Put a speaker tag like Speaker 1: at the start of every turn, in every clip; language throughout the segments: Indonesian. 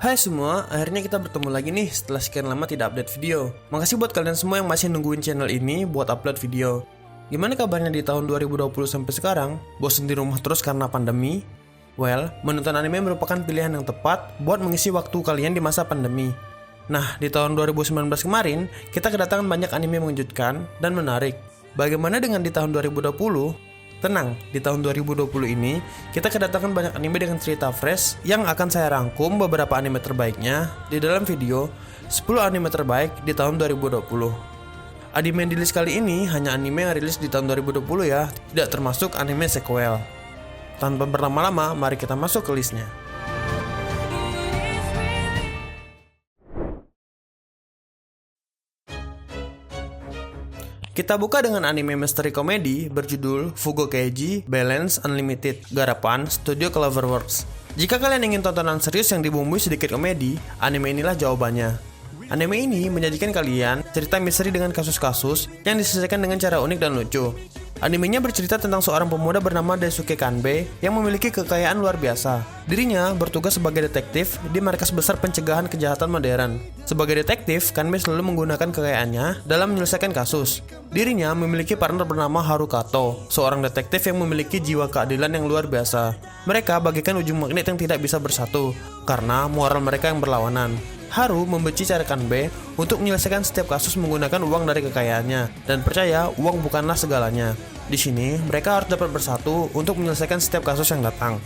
Speaker 1: Hai semua, akhirnya kita bertemu lagi nih setelah sekian lama tidak update video. Makasih buat kalian semua yang masih nungguin channel ini buat upload video. Gimana kabarnya di tahun 2020 sampai sekarang? Bosen di rumah terus karena pandemi? Well, menonton anime merupakan pilihan yang tepat buat mengisi waktu kalian di masa pandemi. Nah, di tahun 2019 kemarin, kita kedatangan banyak anime mengejutkan dan menarik. Bagaimana dengan di tahun 2020? Tenang, di tahun 2020 ini, kita kedatangan banyak anime dengan cerita fresh yang akan saya rangkum beberapa anime terbaiknya di dalam video 10 anime terbaik di tahun 2020. Anime yang di list kali ini hanya anime yang rilis di tahun 2020 ya, tidak termasuk anime sequel. Tanpa berlama-lama, mari kita masuk ke listnya. Kita buka dengan anime misteri komedi berjudul Fugo Keiji Balance Unlimited, garapan Studio Cloverworks. Jika kalian ingin tontonan serius yang dibumbui sedikit komedi, anime inilah jawabannya. Anime ini menyajikan kalian cerita misteri dengan kasus-kasus yang diselesaikan dengan cara unik dan lucu. Animenya bercerita tentang seorang pemuda bernama Daisuke Kanbei yang memiliki kekayaan luar biasa. Dirinya bertugas sebagai detektif di markas besar pencegahan kejahatan modern. Sebagai detektif, Kanbei selalu menggunakan kekayaannya dalam menyelesaikan kasus. Dirinya memiliki partner bernama Haru Kato, seorang detektif yang memiliki jiwa keadilan yang luar biasa. Mereka bagaikan ujung magnet yang tidak bisa bersatu, karena moral mereka yang berlawanan. Haru membenci cara Kanbei untuk menyelesaikan setiap kasus menggunakan uang dari kekayaannya, dan percaya uang bukanlah segalanya. Di sini, mereka harus dapat bersatu untuk menyelesaikan setiap kasus yang datang.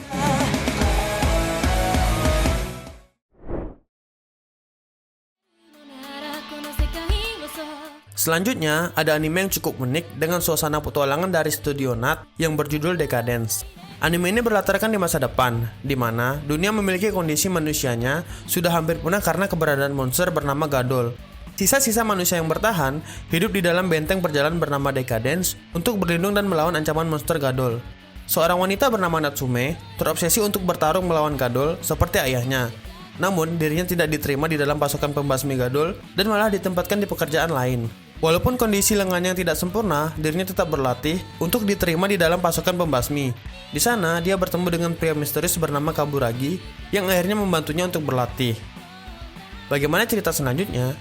Speaker 1: Selanjutnya, ada anime yang cukup unik dengan suasana petualangan dari studio NAT yang berjudul Decadence. Anime ini berlatarkan di masa depan, di mana dunia memiliki kondisi manusianya sudah hampir punah karena keberadaan monster bernama Gadol. Sisa-sisa manusia yang bertahan hidup di dalam benteng perjalanan bernama Decadence untuk berlindung dan melawan ancaman monster Gadol. Seorang wanita bernama Natsume terobsesi untuk bertarung melawan Gadol seperti ayahnya. Namun, dirinya tidak diterima di dalam pasukan pembasmi Gadol dan malah ditempatkan di pekerjaan lain. Walaupun kondisi lengannya tidak sempurna, dirinya tetap berlatih untuk diterima di dalam pasukan pembasmi. Di sana, dia bertemu dengan pria misterius bernama Kaburagi yang akhirnya membantunya untuk berlatih. Bagaimana cerita selanjutnya?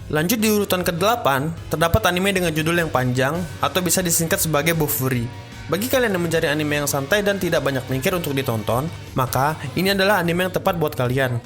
Speaker 1: Lanjut di urutan ke-8, terdapat anime dengan judul yang panjang atau bisa disingkat sebagai Bofuri. Bagi kalian yang mencari anime yang santai dan tidak banyak mikir untuk ditonton, maka ini adalah anime yang tepat buat kalian.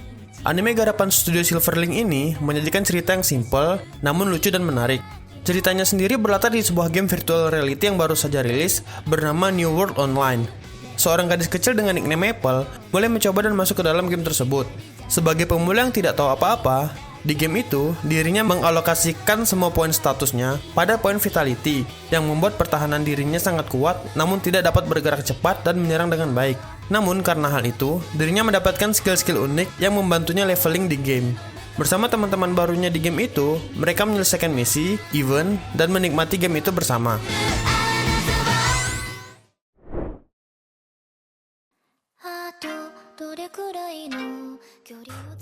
Speaker 1: Anime garapan Studio Silverlink ini menyajikan cerita yang simple namun lucu dan menarik. Ceritanya sendiri berlatar di sebuah game virtual reality yang baru saja rilis bernama New World Online. Seorang gadis kecil dengan nickname Maple boleh mencoba dan masuk ke dalam game tersebut. Sebagai pemula yang tidak tahu apa-apa, di game itu, dirinya mengalokasikan semua poin statusnya pada poin vitality yang membuat pertahanan dirinya sangat kuat namun tidak dapat bergerak cepat dan menyerang dengan baik. Namun karena hal itu, dirinya mendapatkan skill-skill unik yang membantunya leveling di game. Bersama teman-teman barunya di game itu, mereka menyelesaikan misi, event, dan menikmati game itu bersama.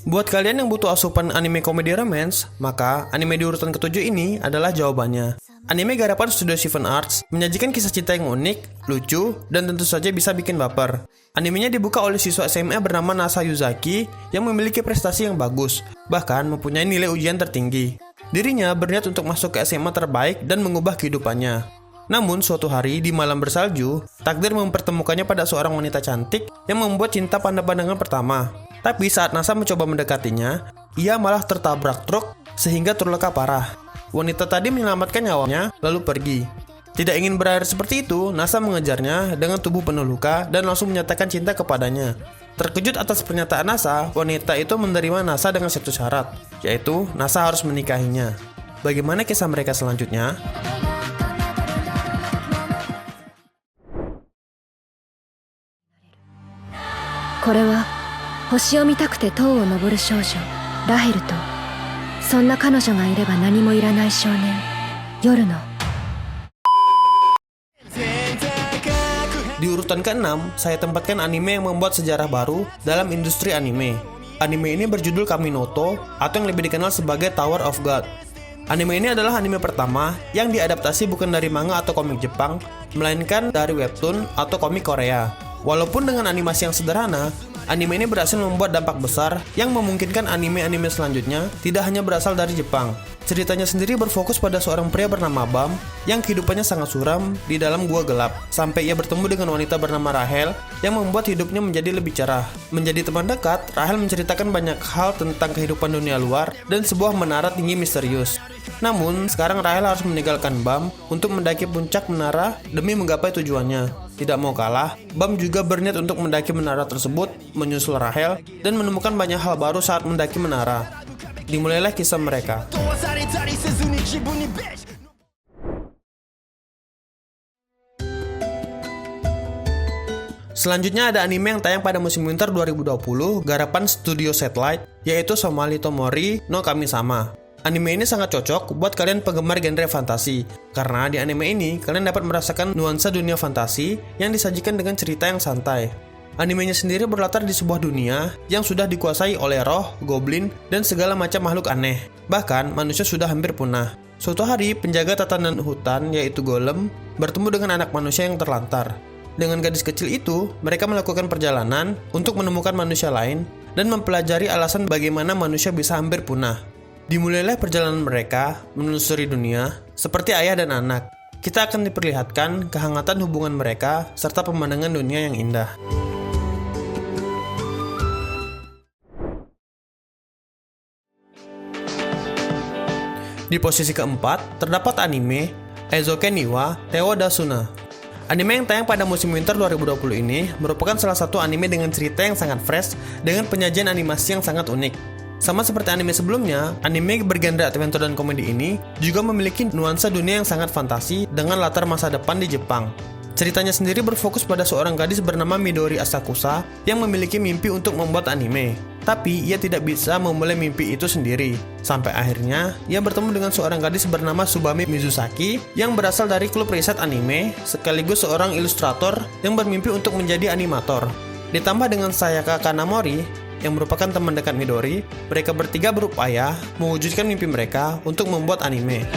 Speaker 1: Buat kalian yang butuh asupan anime komedi romance, maka anime di urutan ke-7 ini adalah jawabannya. Anime garapan Studio Seven Arts menyajikan kisah cinta yang unik, lucu, dan tentu saja bisa bikin baper. Animenya dibuka oleh siswa SMA bernama Nasa Yuzaki yang memiliki prestasi yang bagus, bahkan mempunyai nilai ujian tertinggi. Dirinya berniat untuk masuk ke SMA terbaik dan mengubah kehidupannya. Namun suatu hari di malam bersalju, takdir mempertemukannya pada seorang wanita cantik yang membuat cinta pandang-pandangan pertama. Tapi saat Nasa mencoba mendekatinya, ia malah tertabrak truk sehingga terluka parah. Wanita tadi menyelamatkan nyawanya lalu pergi. Tidak ingin berakhir seperti itu, Nasa mengejarnya dengan tubuh penuh luka dan langsung menyatakan cinta kepadanya. Terkejut atas pernyataan Nasa, wanita itu menerima Nasa dengan satu syarat, yaitu Nasa harus menikahinya. Bagaimana kisah mereka selanjutnya?
Speaker 2: Ini 星を見たくて塔を登る少女ラヘルとそんな彼女がいれば何もいらない少年夜の
Speaker 1: Di urutan ke-6, saya tempatkan anime yang membuat sejarah baru dalam industri anime. Anime ini berjudul Kaminoto atau yang lebih dikenal sebagai Tower of God. Anime ini adalah anime pertama yang diadaptasi bukan dari manga atau komik Jepang, melainkan dari webtoon atau komik Korea. Walaupun dengan animasi yang sederhana, anime ini berhasil membuat dampak besar yang memungkinkan anime-anime selanjutnya tidak hanya berasal dari Jepang. Ceritanya sendiri berfokus pada seorang pria bernama Bam yang kehidupannya sangat suram di dalam gua gelap, sampai ia bertemu dengan wanita bernama Rahel yang membuat hidupnya menjadi lebih cerah. Menjadi teman dekat, Rahel menceritakan banyak hal tentang kehidupan dunia luar dan sebuah menara tinggi misterius. Namun, sekarang Rahel harus meninggalkan Bam untuk mendaki puncak menara demi menggapai tujuannya. Tidak mau kalah, Bam juga berniat untuk mendaki menara tersebut, menyusul Rahel, dan menemukan banyak hal baru saat mendaki menara. Dimulailah kisah mereka. Selanjutnya ada anime yang tayang pada musim winter 2020 garapan Studio Satellite, yaitu Somali Tomori no Kami-sama. Anime ini sangat cocok buat kalian penggemar genre fantasi, karena di anime ini kalian dapat merasakan nuansa dunia fantasi yang disajikan dengan cerita yang santai. Animenya sendiri berlatar di sebuah dunia yang sudah dikuasai oleh roh, goblin, dan segala macam makhluk aneh. Bahkan, manusia sudah hampir punah. Suatu hari, penjaga tatanan hutan, yaitu Golem, bertemu dengan anak manusia yang terlantar. Dengan gadis kecil itu, mereka melakukan perjalanan untuk menemukan manusia lain dan mempelajari alasan bagaimana manusia bisa hampir punah. Dimulailah perjalanan mereka menelusuri dunia, seperti ayah dan anak. Kita akan diperlihatkan kehangatan hubungan mereka serta pemandangan dunia yang indah. Di posisi keempat, terdapat anime Eizouken Niwa Teo Dasuna. Anime yang tayang pada musim winter 2020 ini merupakan salah satu anime dengan cerita yang sangat fresh dengan penyajian animasi yang sangat unik. Sama seperti anime sebelumnya, anime bergenre adventure dan komedi ini juga memiliki nuansa dunia yang sangat fantasi dengan latar masa depan di Jepang. Ceritanya sendiri berfokus pada seorang gadis bernama Midori Asakusa yang memiliki mimpi untuk membuat anime. Tapi ia tidak bisa memulai mimpi itu sendiri. Sampai akhirnya, ia bertemu dengan seorang gadis bernama Tsubame Mizusaki yang berasal dari klub riset anime, sekaligus seorang ilustrator yang bermimpi untuk menjadi animator. Ditambah dengan Sayaka Kanamori, yang merupakan teman dekat Midori, mereka bertiga berupaya mewujudkan mimpi mereka untuk membuat anime.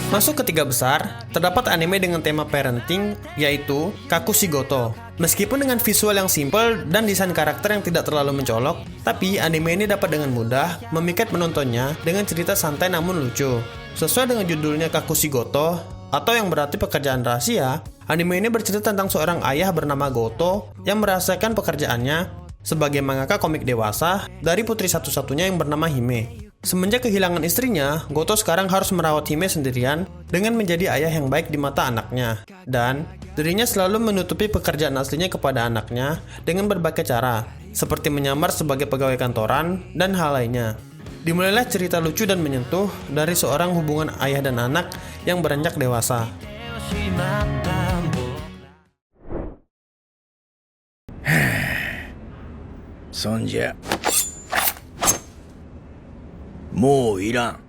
Speaker 1: Masuk ke 3 besar, terdapat anime dengan tema parenting, yaitu Kakushigoto. Meskipun dengan visual yang simple dan desain karakter yang tidak terlalu mencolok, tapi anime ini dapat dengan mudah memikat penontonnya dengan cerita santai namun lucu. Sesuai dengan judulnya Kakushigoto, atau yang berarti pekerjaan rahasia, anime ini bercerita tentang seorang ayah bernama Goto yang merasakan pekerjaannya sebagai mangaka komik dewasa dari putri satu-satunya yang bernama Hime. Semenjak kehilangan istrinya, Goto sekarang harus merawat Hime sendirian dengan menjadi ayah yang baik di mata anaknya. Dan dirinya selalu menutupi pekerjaan aslinya kepada anaknya dengan berbagai cara, seperti menyamar sebagai pegawai kantoran dan hal lainnya. Dimulailah cerita lucu dan menyentuh dari seorang hubungan ayah dan anak yang beranjak dewasa.
Speaker 3: Sonja. もういらん。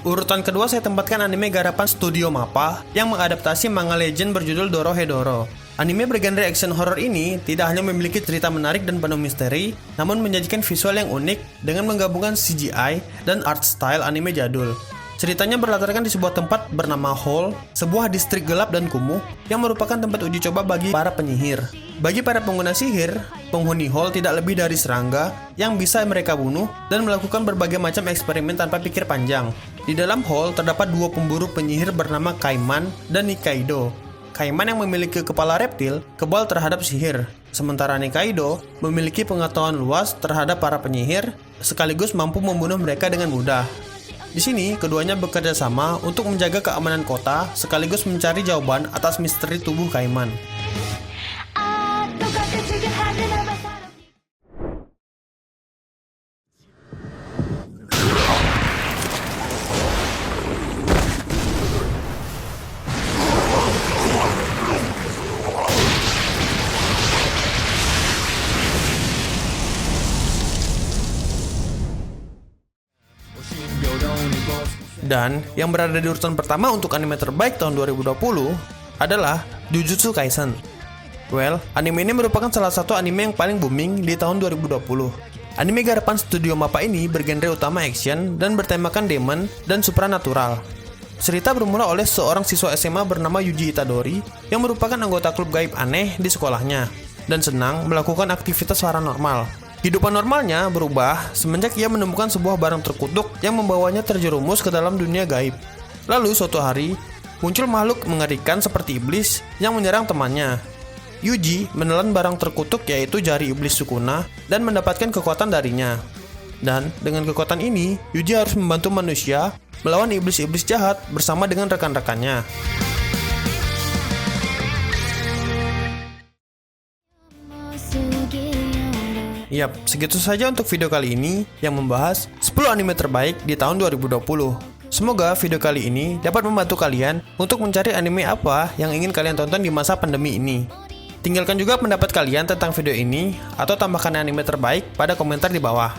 Speaker 1: Urutan kedua saya tempatkan anime garapan Studio Mappa yang mengadaptasi manga legend berjudul Dorohedoro. Anime bergenre action horror ini tidak hanya memiliki cerita menarik dan penuh misteri, namun menyajikan visual yang unik dengan menggabungkan CGI dan art style anime jadul. Ceritanya berlatarkan di sebuah tempat bernama Hall, sebuah distrik gelap dan kumuh yang merupakan tempat uji coba bagi para penyihir. Bagi para pengguna sihir, penghuni Hall tidak lebih dari serangga yang bisa mereka bunuh dan melakukan berbagai macam eksperimen tanpa pikir panjang. Di dalam Hall terdapat 2 pemburu penyihir bernama Kaiman dan Nikaido. Kaiman yang memiliki kepala reptil kebal terhadap sihir, sementara Nikaido memiliki pengetahuan luas terhadap para penyihir sekaligus mampu membunuh mereka dengan mudah. Di sini, keduanya bekerja sama untuk menjaga keamanan kota sekaligus mencari jawaban atas misteri tubuh Kaiman. Dan yang berada di urutan pertama untuk anime terbaik tahun 2020 adalah Jujutsu Kaisen. Well, anime ini merupakan salah satu anime yang paling booming di tahun 2020. Anime garapan studio MAPPA ini bergenre utama action dan bertemakan demon dan supranatural. Cerita bermula oleh seorang siswa SMA bernama Yuji Itadori yang merupakan anggota klub gaib aneh di sekolahnya dan senang melakukan aktivitas paranormal. Kehidupan normalnya berubah semenjak ia menemukan sebuah barang terkutuk yang membawanya terjerumus ke dalam dunia gaib. Lalu suatu hari, muncul makhluk mengerikan seperti iblis yang menyerang temannya. Yuji menelan barang terkutuk yaitu jari iblis Sukuna dan mendapatkan kekuatan darinya. Dan dengan kekuatan ini, Yuji harus membantu manusia melawan iblis-iblis jahat bersama dengan rekan-rekannya. Yap, segitu saja untuk video kali ini yang membahas 10 anime terbaik di tahun 2020. Semoga video kali ini dapat membantu kalian untuk mencari anime apa yang ingin kalian tonton di masa pandemi ini. Tinggalkan juga pendapat kalian tentang video ini atau tambahkan anime terbaik pada komentar di bawah.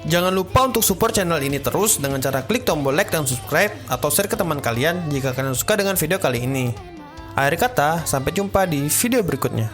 Speaker 1: Jangan lupa untuk support channel ini terus dengan cara klik tombol like dan subscribe atau share ke teman kalian jika kalian suka dengan video kali ini. Akhir kata, sampai jumpa di video berikutnya.